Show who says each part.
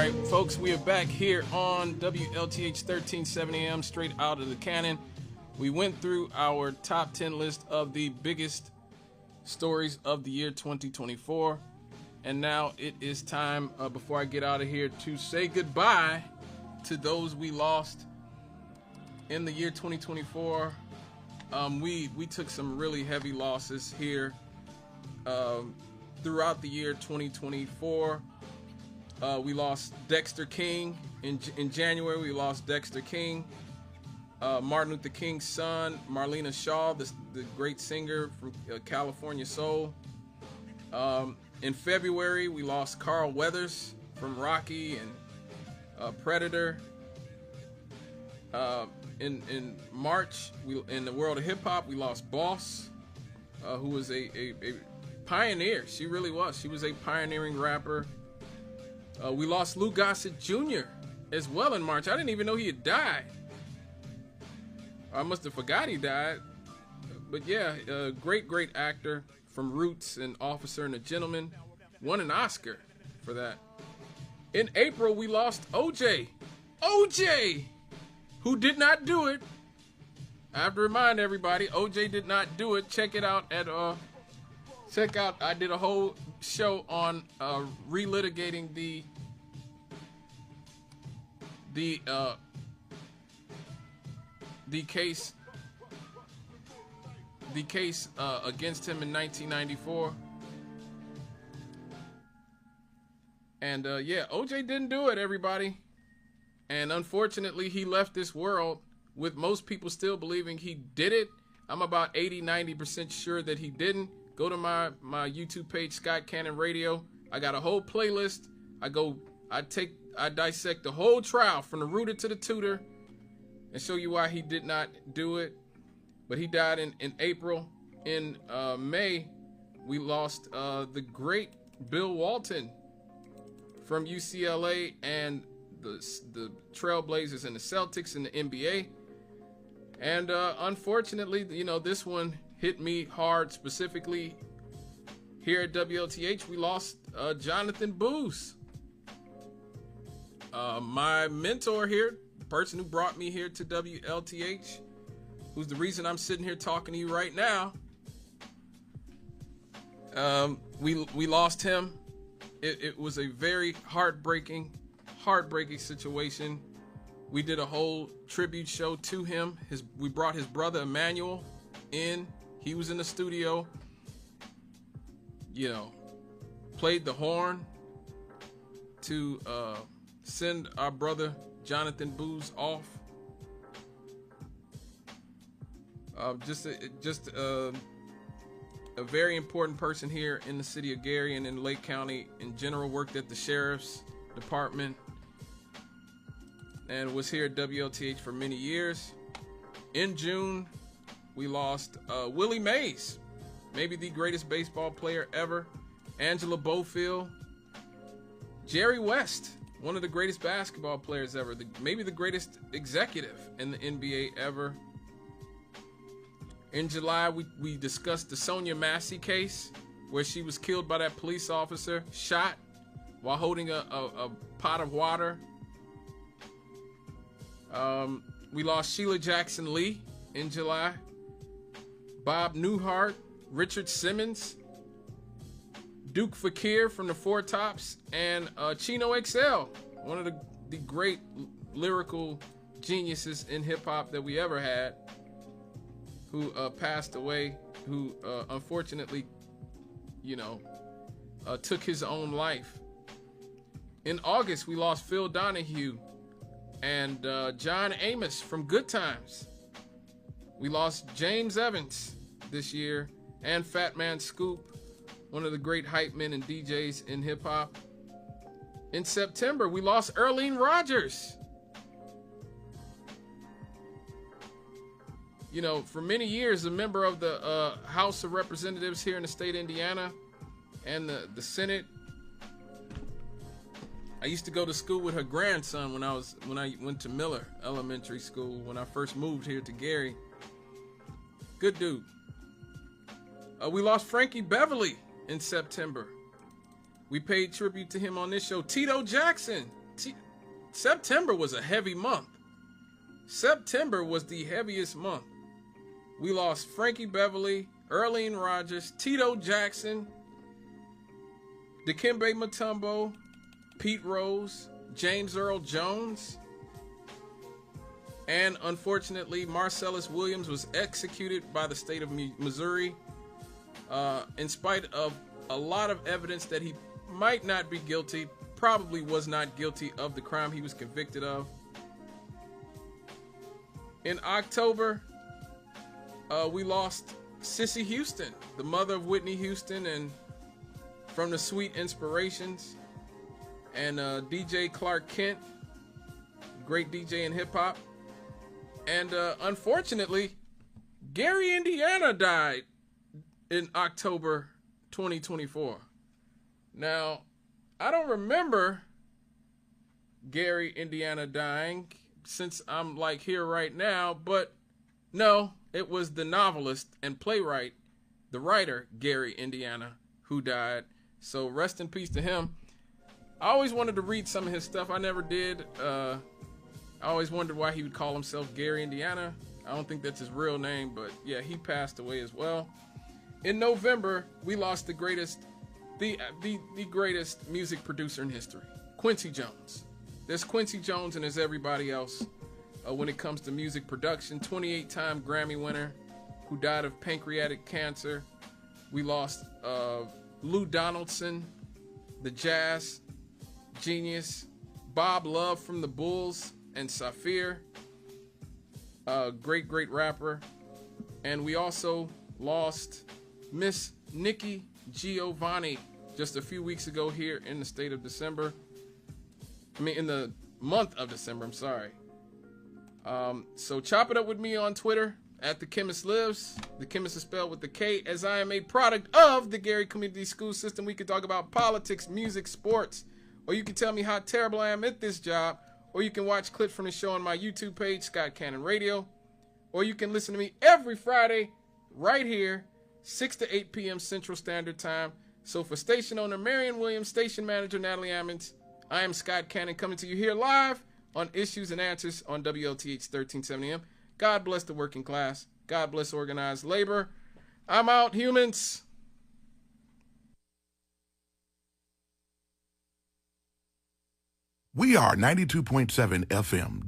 Speaker 1: right, folks, we are back here on WLTH 1370 AM, straight out of the cannon. We went through our top 10 list of the biggest stories of the year 2024. And now it is time, before I get out of here, to say goodbye to those we lost in the year 2024. We took some really heavy losses here throughout the year 2024. We lost Dexter King in January. We lost Dexter King, Martin Luther King's son, Marlena Shaw, the great singer from California Soul. In February, we lost Carl Weathers from Rocky and Predator. In March, in the world of hip hop, we lost Boss, who was a pioneer. She really was. She was a pioneering rapper. We lost Lou Gossett Jr. as well in March. I didn't even know he had died. I must have forgot he died. But yeah, great actor from Roots and Officer and a Gentleman. Won an Oscar for that. In April, we lost OJ. OJ! Who did not do it. I have to remind everybody, OJ did not do it. Check it out at I did a whole show on relitigating the case against him in 1994. And yeah, OJ didn't do it, everybody. And unfortunately, he left this world with most people still believing he did it. I'm about 80-90% sure that he didn't. Go to my YouTube page, Scott Cannon Radio. I got a whole playlist. I dissect the whole trial from the rooter to the tutor and show you why he did not do it. But he died in April. In May, we lost the great Bill Walton from UCLA and the Trailblazers and the Celtics in the NBA. And unfortunately, you know, this one hit me hard specifically here at WLTH. We lost Jonathan Booth. My mentor here, the person who brought me here to WLTH, who's the reason I'm sitting here talking to you right now. We lost him. It was a very heartbreaking situation. We did a whole tribute show to him. We brought his brother Emmanuel in. He was in the studio, you know, played the horn to send our brother Jonathan Booth off. Just a very important person here in the city of Gary and in Lake County in general. Worked at the sheriff's department and was here at WLTH for many years. In June, we lost Willie Mays, maybe the greatest baseball player ever. Angela Bofield, Jerry West, one of the greatest basketball players ever, maybe the greatest executive in the NBA ever. In July, we discussed the Sonia Massey case, where she was killed by that police officer, shot while holding a pot of water. We lost Sheila Jackson Lee in July. Bob Newhart, Richard Simmons, Duke Fakir from the Four Tops, and Chino XL, one of the great lyrical geniuses in hip-hop that we ever had, who passed away, who unfortunately, you know, took his own life. In August, we lost Phil Donahue and John Amos from Good Times. We lost James Evans this year, and Fat Man Scoop, one of the great hype men and DJs in hip-hop. In September, we lost Earlene Rogers. You know, for many years, a member of the House of Representatives here in the state of Indiana and the Senate. I used to go to school with her grandson when I went to Miller Elementary School when I first moved here to Gary. Good dude. We lost Frankie Beverly in September. We paid tribute to him on this show. Tito Jackson, September was a heavy month. September was the heaviest month. We lost Frankie Beverly, Earlene Rogers, Tito Jackson, Dikembe Mutombo, Pete Rose, James Earl Jones, and unfortunately Marcellus Williams was executed by the state of Missouri in spite of a lot of evidence that he might not be guilty, probably was not guilty of the crime he was convicted of. In October, we lost Cissy Houston, the mother of Whitney Houston, and from the Sweet Inspirations, and DJ Clark Kent, great DJ in hip hop. And unfortunately, Gary Indiana died in October 2024. Now, I don't remember Gary Indiana dying since I'm like here right now, but no, it was the novelist and playwright, the writer Gary Indiana, who died. So rest in peace to him. I always wanted to read some of his stuff. I never did. I always wondered why he would call himself Gary Indiana. I don't think that's his real name, but yeah, he passed away as well. In November, we lost the greatest music producer in history, Quincy Jones. There's Quincy Jones and there's everybody else when it comes to music production. 28-time Grammy winner who died of pancreatic cancer. We lost Lou Donaldson, the jazz genius, Bob Love from the Bulls and Saphir, great rapper. And we also lost Miss Nikki Giovanni just a few weeks ago here in the state of December. In the month of December, I'm sorry. So chop it up with me on Twitter at The Chemist Lives. The Chemist is spelled with the K, as I am a product of the Gary Community School System. We can talk about politics, music, sports, or you can tell me how terrible I am at this job, or you can watch clips from the show on my YouTube page, Scott Cannon Radio, or you can listen to me every Friday right here, 6 to 8 p.m. Central Standard Time. So for station owner Marion Williams, station manager Natalie Ammons, I am Scott Cannon coming to you here live on Issues and Answers on WLTH 1370 AM. God bless the working class. God bless organized labor. I'm out, humans.
Speaker 2: We are 92.7 FM.